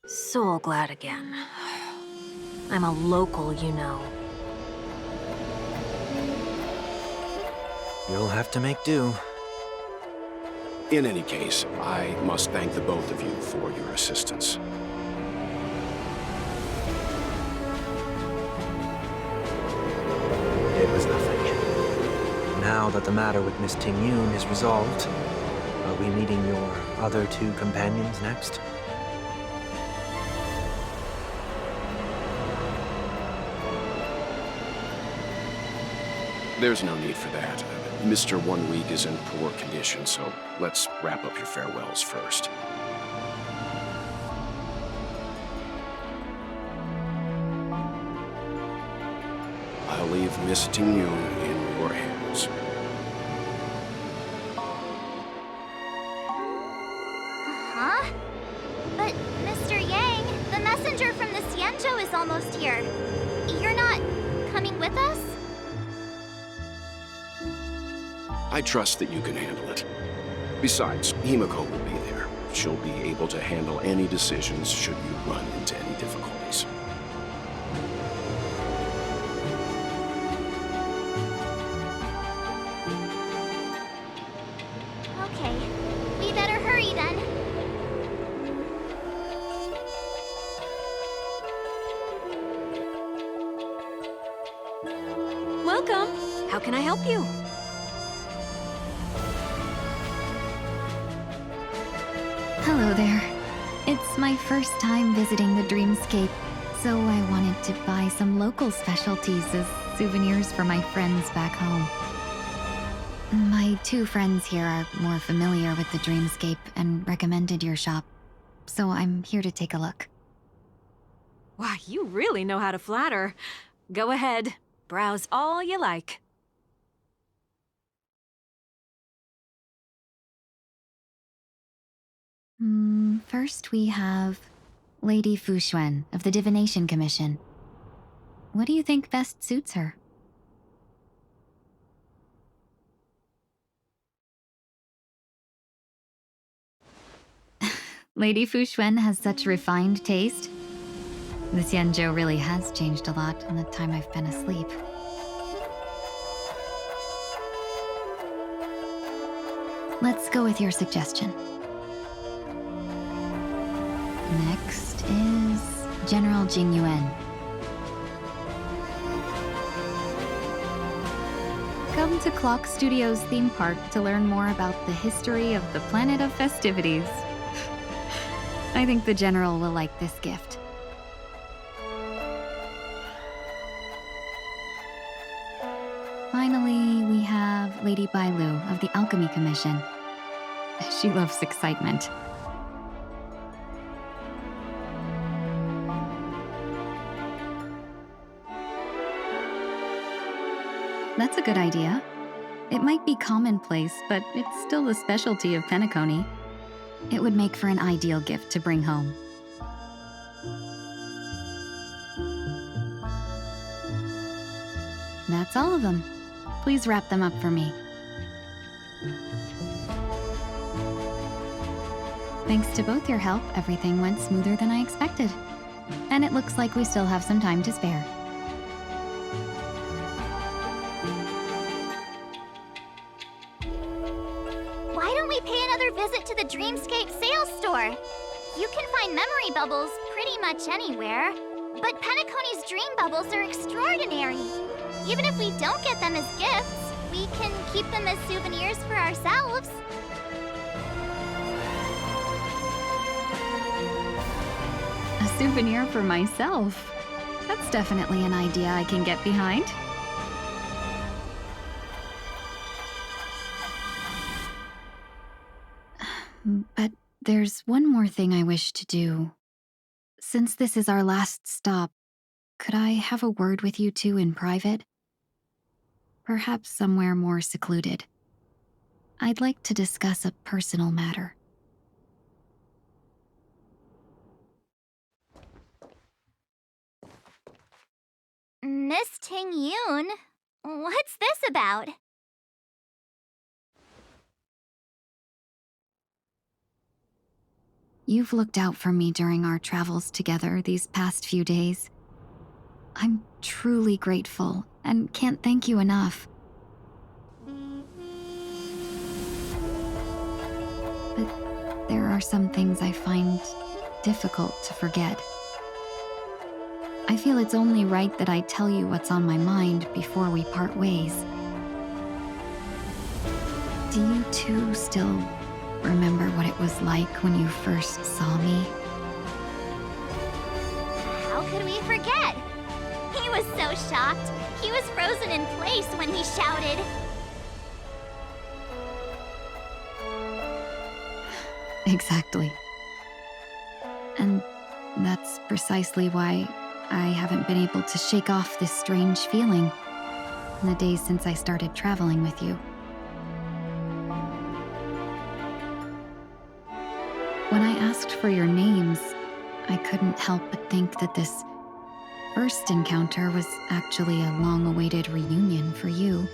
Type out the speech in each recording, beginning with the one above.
So glad again. I'm a local, you know. You'll have to make do. In any case, I must thank the both of you for your assistance. It was nothing. Now that the matter with Miss Ting-Yoon is resolved, are we meeting your other two companions next? There's no need for that. Mr. 1 Week is in poor condition, so let's wrap up your farewells first. I'll leave Miss Ting-Yoon in your hands. Huh? But, Mr. Yang, the messenger from the Xianzhou is almost here. You're not coming with us? I trust that you can handle it. Besides, Himiko will be there. She'll be able to handle any decisions should you run into any difficulties. Okay, we better hurry then. Welcome. How can I help you? Hello there. It's my first time visiting the Dreamscape, so I wanted to buy some local specialties as souvenirs for my friends back home. My two friends here are more familiar with the Dreamscape and recommended your shop, so I'm here to take a look. Wow, you really know how to flatter. Go ahead. Browse all you like. First we have Lady Fu Xuan of the Divination Commission. What do you think best suits her? Lady Fu Xuan has such refined taste. The Xianzhou really has changed a lot in the time I've been asleep. Let's go with your suggestion. Next is General Jing Yuan. Come to Clock Studios theme park to learn more about the history of the planet of festivities. I think the General will like this gift. Finally, we have Lady Bailu of the Alchemy Commission. She loves excitement. That's a good idea. It might be commonplace, but it's still the specialty of Penacony. It would make for an ideal gift to bring home. That's all of them. Please wrap them up for me. Thanks to both your help, everything went smoother than I expected. And it looks like we still have some time to spare. Why don't we pay another visit to the Dreamscape sales store? You can find memory bubbles pretty much anywhere, but Penacony's dream bubbles are extraordinary. Even if we don't get them as gifts, we can keep them as souvenirs for ourselves. A souvenir for myself. That's definitely an idea I can get behind. But there's one more thing I wish to do. Since this is our last stop, could I have a word with you two in private? Perhaps somewhere more secluded. I'd like to discuss a personal matter. Miss Ting-Yoon, what's this about? you've looked out for me during our travels together these past few days. I'm truly grateful and can't thank you enough. But there are some things I find difficult to forget. I feel it's only right that I tell you what's on my mind before we part ways. Do you too still remember what it was like when you first saw me? How could we forget? He was so shocked. He was frozen in place when he shouted. Exactly. And that's precisely why I haven't been able to shake off this strange feeling in the days since I started traveling with you. When I asked for your names, I couldn't help but think that this first encounter was actually a long-awaited reunion for you.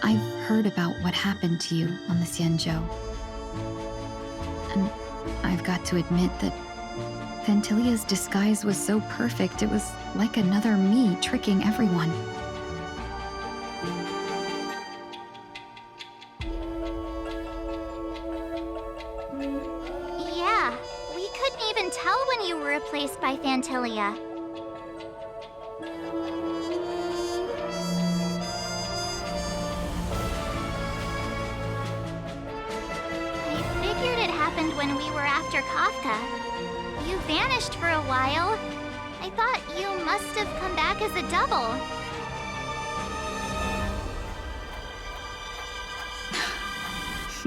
I've heard about what happened to you on the Xianzhou. And I've got to admit that Phantylia's disguise was so perfect, it was like another me tricking everyone. Yeah, we couldn't even tell when you were replaced by Phantylia. When we were after Kafka. You vanished for a while. I thought you must have come back as a double.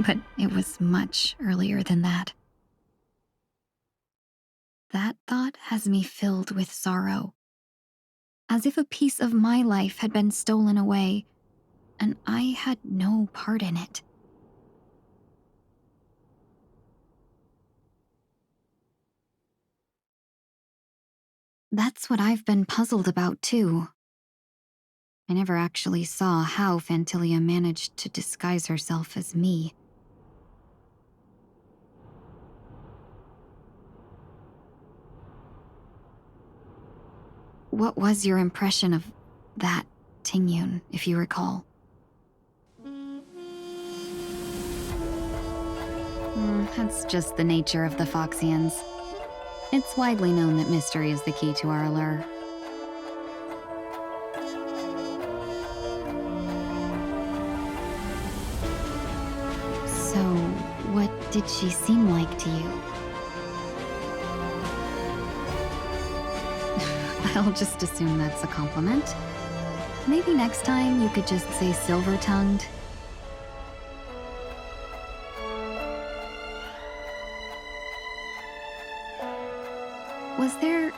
But it was much earlier than that. That thought has me filled with sorrow, as if a piece of my life had been stolen away, and I had no part in it. That's what I've been puzzled about, too. I never actually saw how Phantylia managed to disguise herself as me. What was your impression of that Tingyun, if you recall? That's just the nature of the Foxians. It's widely known that mystery is the key to our allure. So, what did she seem like to you? I'll just assume that's a compliment. Maybe next time you could just say silver-tongued. Was there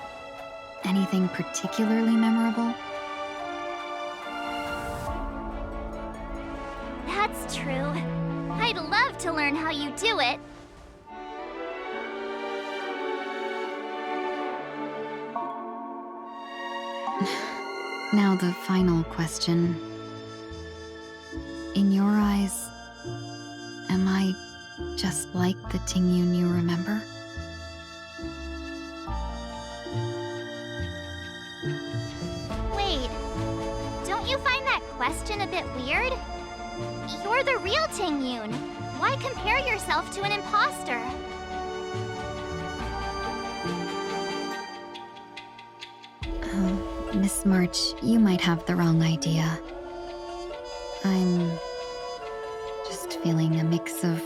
anything particularly memorable? That's true. I'd love to learn how you do it. Now the final question. In your eyes, am I just like the Tingyun you remember? Wait, don't you find that question a bit weird? You're the real Tingyun. Why compare yourself to an imposter? Miss March, you might have the wrong idea. I'm just feeling a mix of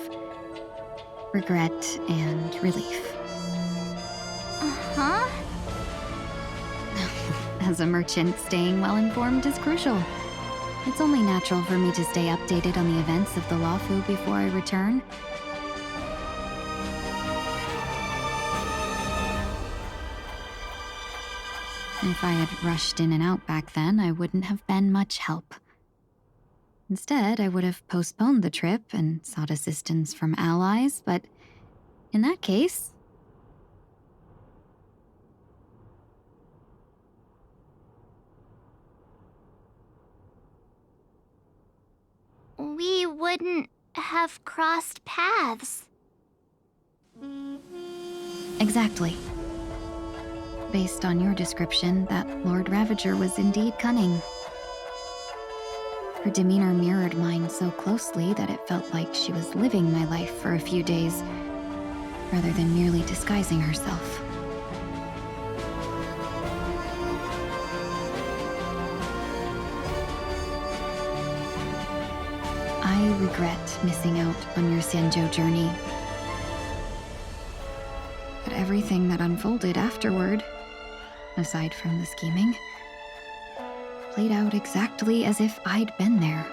regret and relief. Uh-huh. As a merchant, staying well-informed is crucial. It's only natural for me to stay updated on the events of the Lawfu before I return. If I had rushed in and out back then, I wouldn't have been much help. Instead, I would have postponed the trip and sought assistance from allies, but in that case... wouldn't have crossed paths. Exactly. Based on your description, that Lord Ravager was indeed cunning. Her demeanor mirrored mine so closely that it felt like she was living my life for a few days, rather than merely disguising herself. I regret missing out on your Sanjo journey. But everything that unfolded afterward, aside from the scheming, played out exactly as if I'd been there.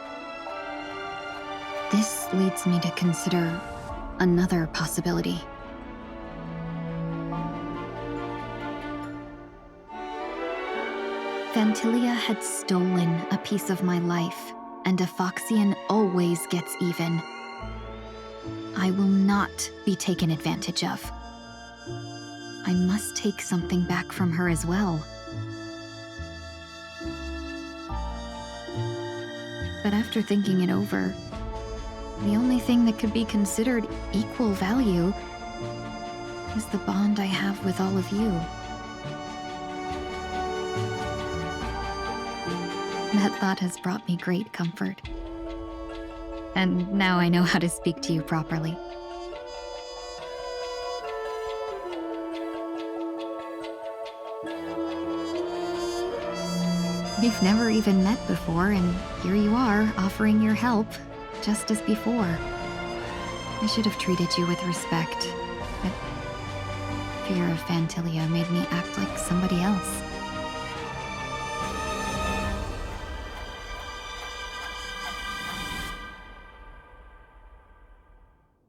This leads me to consider another possibility. Phantilia had stolen a piece of my life, and a Foxian always gets even. I will not be taken advantage of. I must take something back from her as well. But after thinking it over, the only thing that could be considered equal value is the bond I have with all of you. That thought has brought me great comfort. And now I know how to speak to you properly. We've never even met before, and here you are, offering your help, just as before. I should have treated you with respect, but fear of Phantilia made me act like somebody else.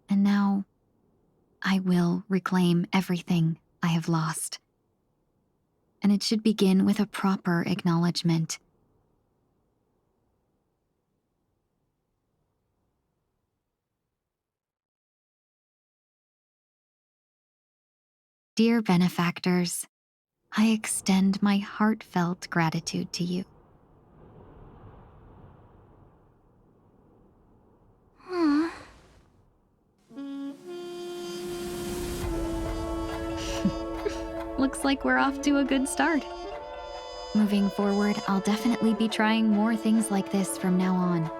And now, I will reclaim everything I have lost. And it should begin with a proper acknowledgement. Dear benefactors, I extend my heartfelt gratitude to you. Looks like we're off to a good start. Moving forward, I'll definitely be trying more things like this from now on.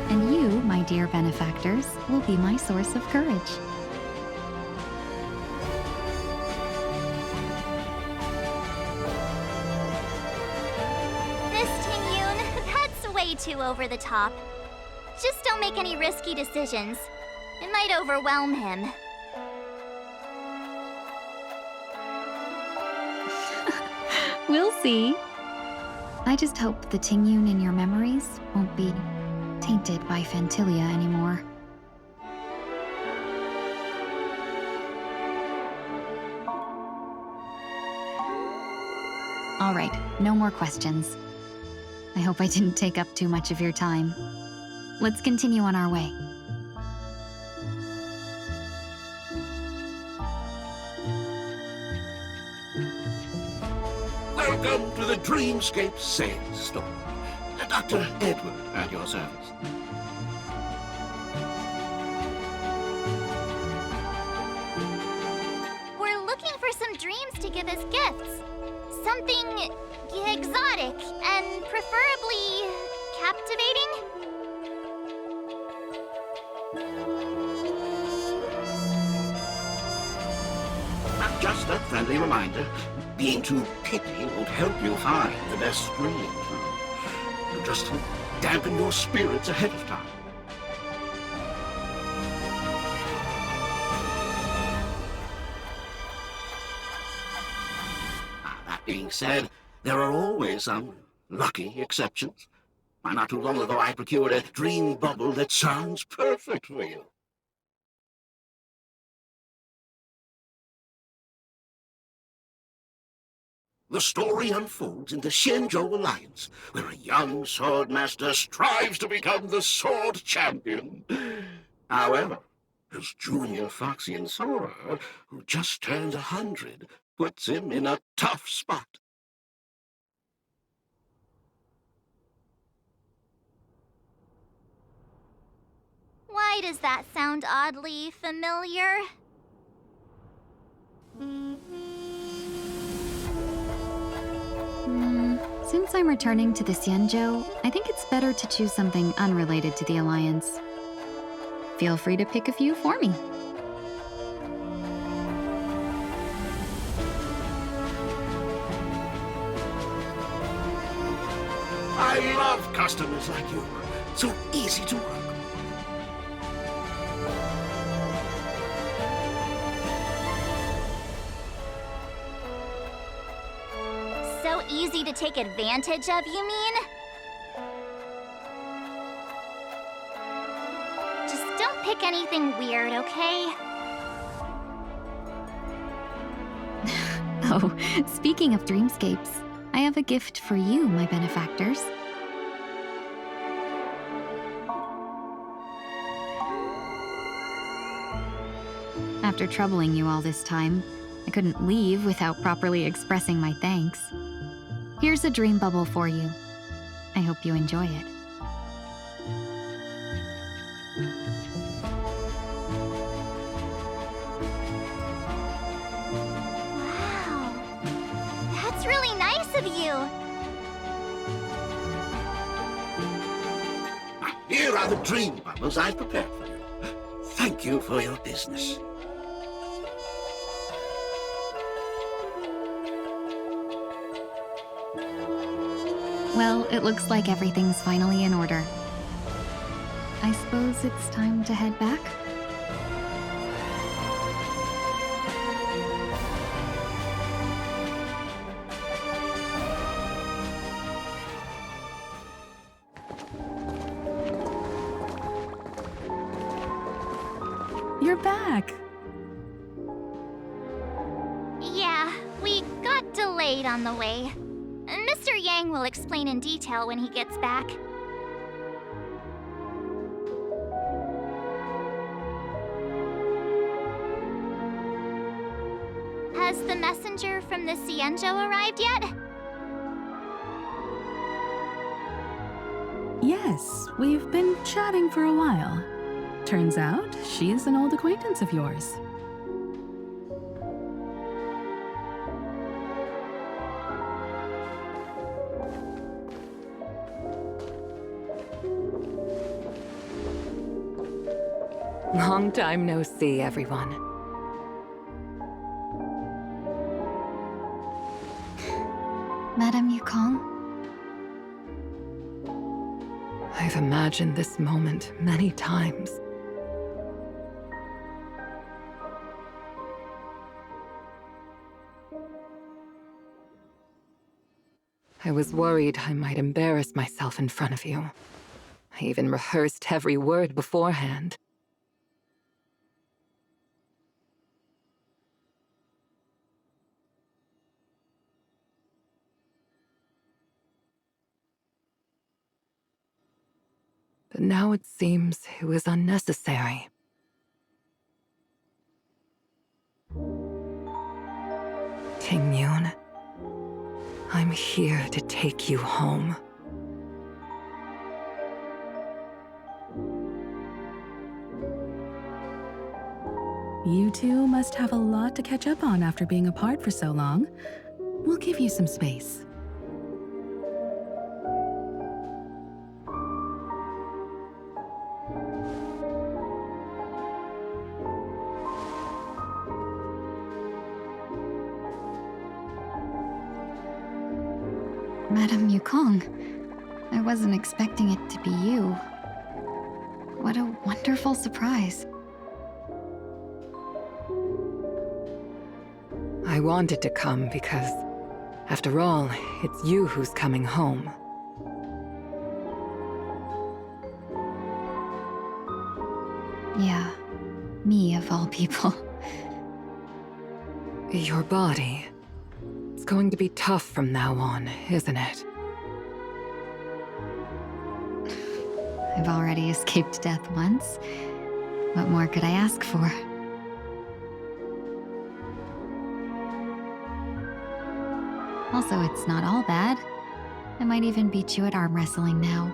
And you, my dear benefactors, will be my source of courage. Miss Ting-yoon, that's way too over the top. Just don't make any risky decisions. It might overwhelm him. We'll see. I just hope the Ting-yoon in your memories won't be tainted by Phantilia anymore. All right, no more questions. I hope I didn't take up too much of your time. Let's continue on our way. Welcome to the Dreamscape Sales Store. Dr. Edward at your service. We're looking for some dreams to give as gifts. Something exotic and preferably captivating. Just a friendly reminder, being too picky won't help you find the best dreams. You just dampen your spirits ahead of time. That being said, there are always some lucky exceptions. Not too long ago, I procured a dream bubble that sounds perfect for you. The story unfolds in the Shenzhou Alliance, where a young swordmaster strives to become the sword champion. However, his junior Foxian Sora, who just turned 100, puts him in a tough spot. Why does that sound oddly familiar? Since I'm returning to the Xianzhou, I think it's better to choose something unrelated to the Alliance. Feel free to pick a few for me. I love customers like you. So easy to work. So easy to take advantage of, you mean? Just don't pick anything weird, okay? Oh, speaking of dreamscapes, I have a gift for you, my benefactors. After troubling you all this time, I couldn't leave without properly expressing my thanks. Here's a dream bubble for you. I hope you enjoy it. Wow. That's really nice of you. Here are the dream bubbles I've prepared for you. Thank you for your business. Well, it looks like everything's finally in order. I suppose it's time to head back? You're back. Yeah, we got delayed on the way. Mr. Yang will explain in detail when he gets back. Has the messenger from the Xianzhou arrived yet? Yes, we've been chatting for a while. Turns out, she's an old acquaintance of yours. Long time no see, everyone. Madame Yukong? I've imagined this moment many times. I was worried I might embarrass myself in front of you. I even rehearsed every word beforehand. But now it seems it was unnecessary. Tingyun, I'm here to take you home. You two must have a lot to catch up on after being apart for so long. We'll give you some space. Madame Yukong, I wasn't expecting it to be you. What a wonderful surprise. I wanted to come because, after all, it's you who's coming home. Yeah, me of all people. Your body. It's going to be tough from now on, isn't it? I've already escaped death once. What more could I ask for? Also, it's not all bad. I might even beat you at arm wrestling now.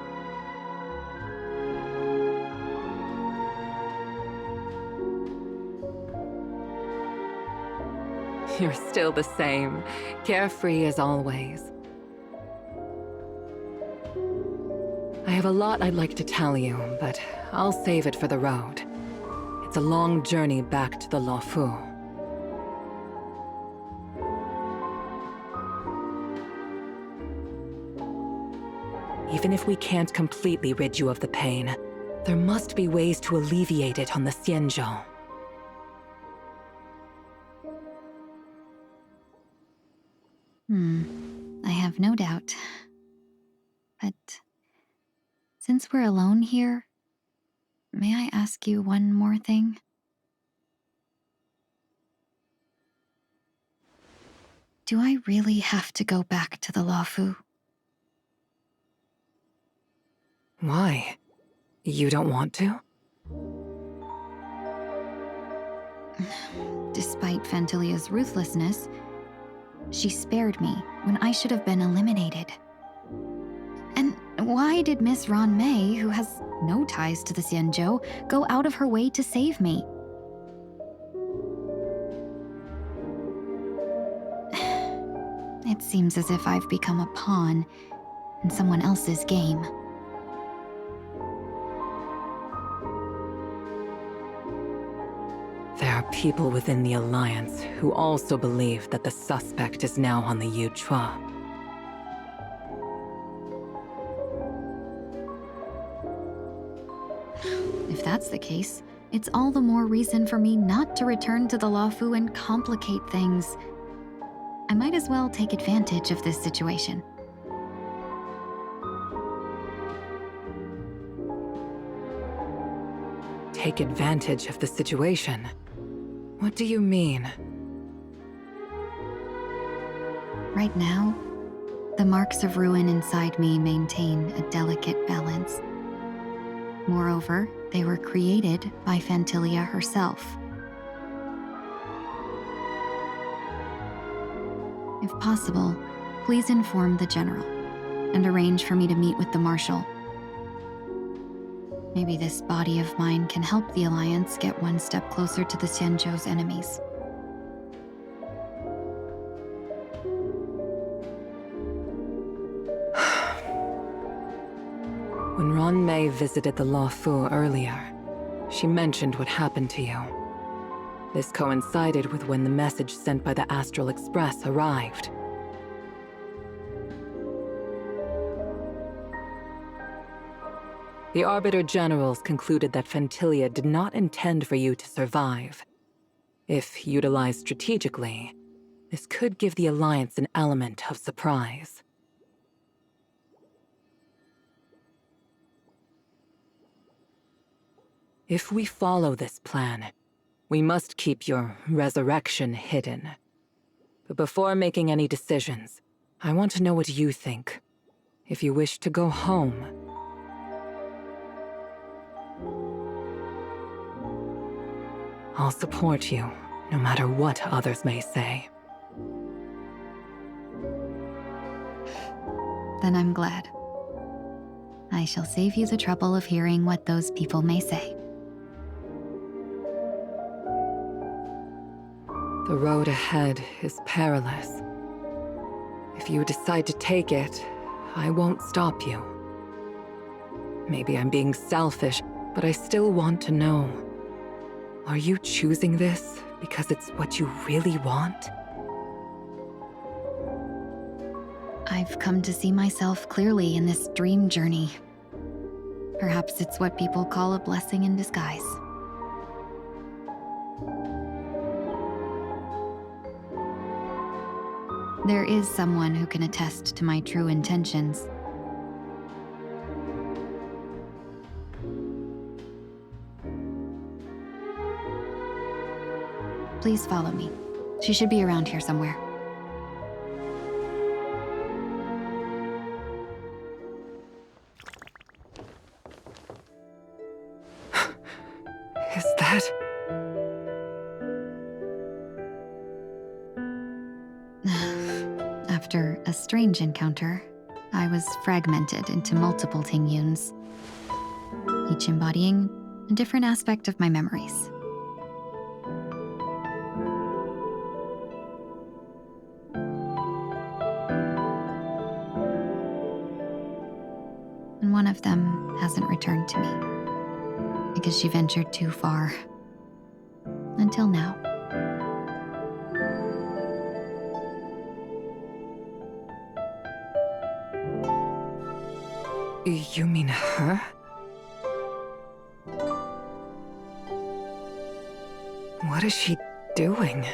You're still the same, carefree as always. I have a lot I'd like to tell you, but I'll save it for the road. It's a long journey back to the Luofu. Even if we can't completely rid you of the pain, there must be ways to alleviate it on the Xianzhou. I have no doubt. But since we're alone here, may I ask you one more thing? Do I really have to go back to the Luofu? Why? You don't want to? Despite Fantilia's ruthlessness, she spared me when I should have been eliminated. And why did Miss Ron Mei, who has no ties to the Xianzhou, go out of her way to save me? It seems as if I've become a pawn in someone else's game. There are people within the Alliance who also believe that the suspect is now on the Yuchua. If that's the case, it's all the more reason for me not to return to the Luofu and complicate things. I might as well take advantage of this situation. Take advantage of the situation? What do you mean? Right now, the marks of ruin inside me maintain a delicate balance. Moreover, they were created by Fantilia herself. If possible, please inform the General and arrange for me to meet with the Marshal. Maybe this body of mine can help the Alliance get one step closer to the Xianzhou's enemies. When Ron Mei visited the Luofu earlier, she mentioned what happened to you. This coincided with when the message sent by the Astral Express arrived. The Arbiter Generals concluded that Fantilia did not intend for you to survive. If utilized strategically, this could give the Alliance an element of surprise. If we follow this plan, we must keep your resurrection hidden. But before making any decisions, I want to know what you think. If you wish to go home, I'll support you, no matter what others may say. Then I'm glad. I shall save you the trouble of hearing what those people may say. The road ahead is perilous. If you decide to take it, I won't stop you. Maybe I'm being selfish, but I still want to know. Are you choosing this because it's what you really want? I've come to see myself clearly in this dream journey. Perhaps it's what people call a blessing in disguise. There is someone who can attest to my true intentions. Please follow me. She should be around here somewhere. Is that... After a strange encounter, I was fragmented into multiple Tingyuns, each embodying a different aspect of my memories. one of them hasn't returned to me because she ventured too far. Until now. You mean her? What is she doing?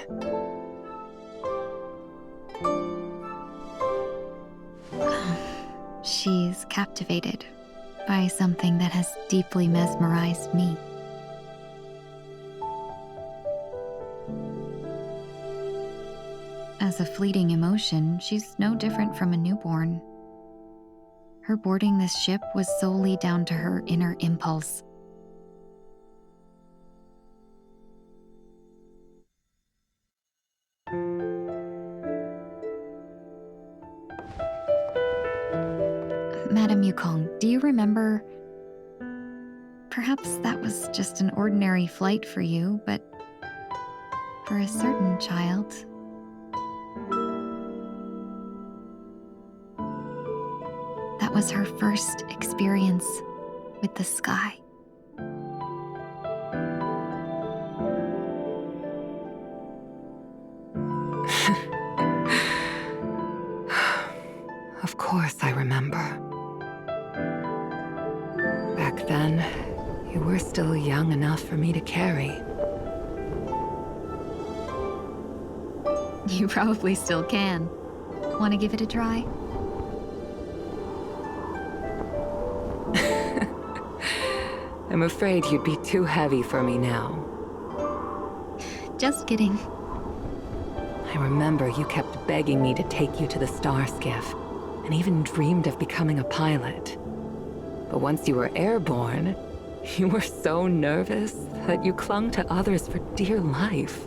She's captivated by something that has deeply mesmerized me. As a fleeting emotion, she's no different from a newborn. Her boarding this ship was solely down to her inner impulse. Madam Yukong, do you remember? Perhaps that was just an ordinary flight for you, but for a certain child, that was her first experience with the sky. Of course I remember. Back then, you were still young enough for me to carry. You probably still can. Want to give it a try? I'm afraid you'd be too heavy for me now. Just kidding. I remember you kept begging me to take you to the star skiff, and even dreamed of becoming a pilot. But once you were airborne, you were so nervous that you clung to others for dear life.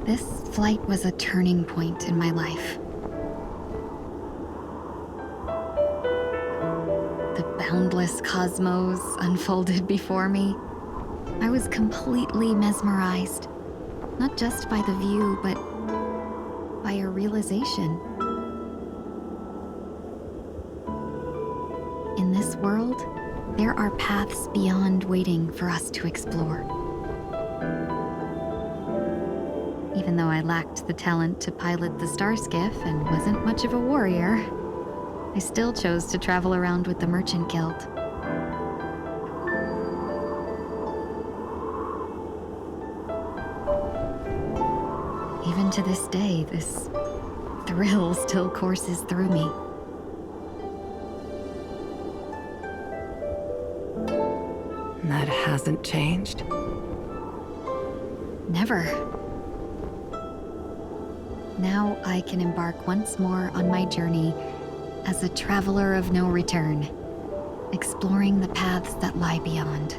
This flight was a turning point in my life. The boundless cosmos unfolded before me. I was completely mesmerized, not just by the view, but by a realization. In this world, there are paths beyond waiting for us to explore. Even though I lacked the talent to pilot the star skiff and wasn't much of a warrior, I still chose to travel around with the Merchant Guild. Even to this day, this thrill still courses through me. That hasn't changed? Never. Now I can embark once more on my journey as a traveler of no return, exploring the paths that lie beyond.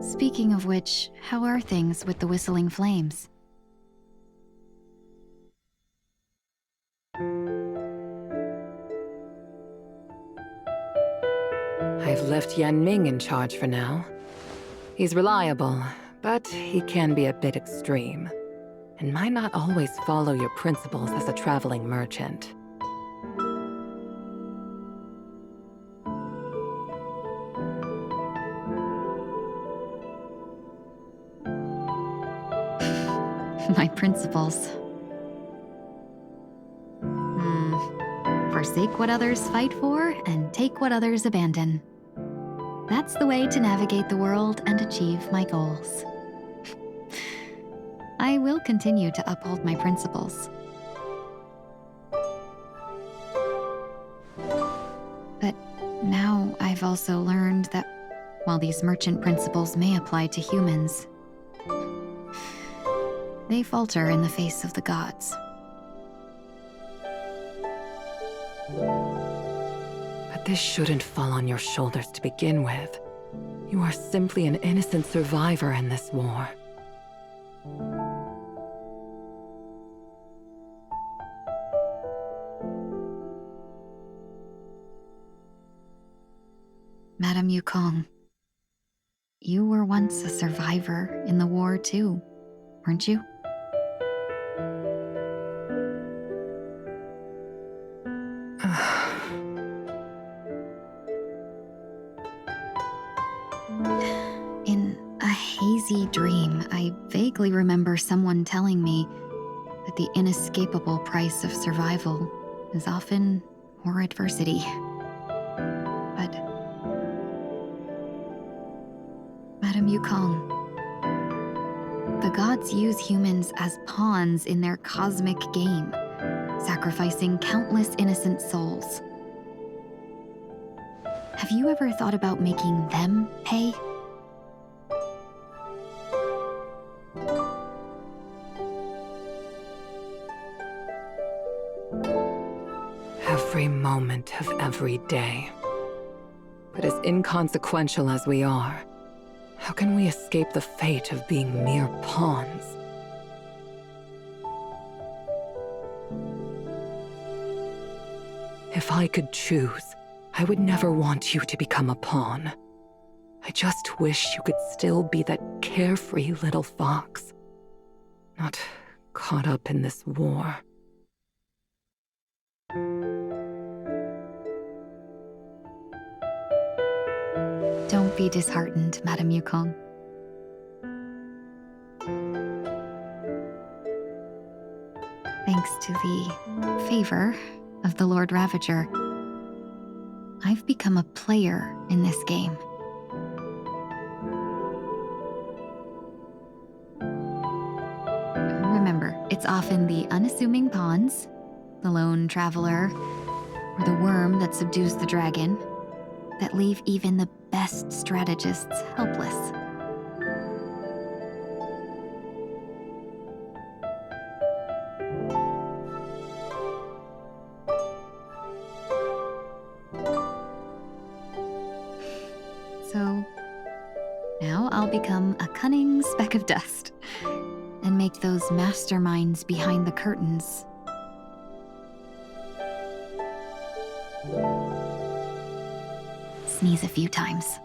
Speaking of which, how are things with the Whistling Flames? I've left Yan Ming in charge for now. He's reliable, but he can be a bit extreme, and might not always follow your principles as a traveling merchant. My principles. Forsake what others fight for and take what others abandon. That's the way to navigate the world and achieve my goals. I will continue to uphold my principles. But now I've also learned that while these merchant principles may apply to humans, they falter in the face of the gods. But this shouldn't fall on your shoulders to begin with. You are simply an innocent survivor in this war. Madam Yukong, you were once a survivor in the war too, weren't you? In a hazy dream, I vaguely remember someone telling me that the inescapable price of survival is often more adversity. But Madame Yukong, the gods use humans as pawns in their cosmic game, sacrificing countless innocent souls. Have you ever thought about making them pay? Every moment of every day. But as inconsequential as we are, how can we escape the fate of being mere pawns? If I could choose, I would never want you to become a pawn. I just wish you could still be that carefree little fox, not caught up in this war. Don't be disheartened, Madame Yukong. Thanks to the favor of the Lord Ravager, I've become a player in this game. Remember, it's often the unassuming pawns, the lone traveler, or the worm that subdues the dragon, that leave even the best strategists helpless. So now I'll become a cunning speck of dust and make those masterminds behind the curtains sneeze a few times.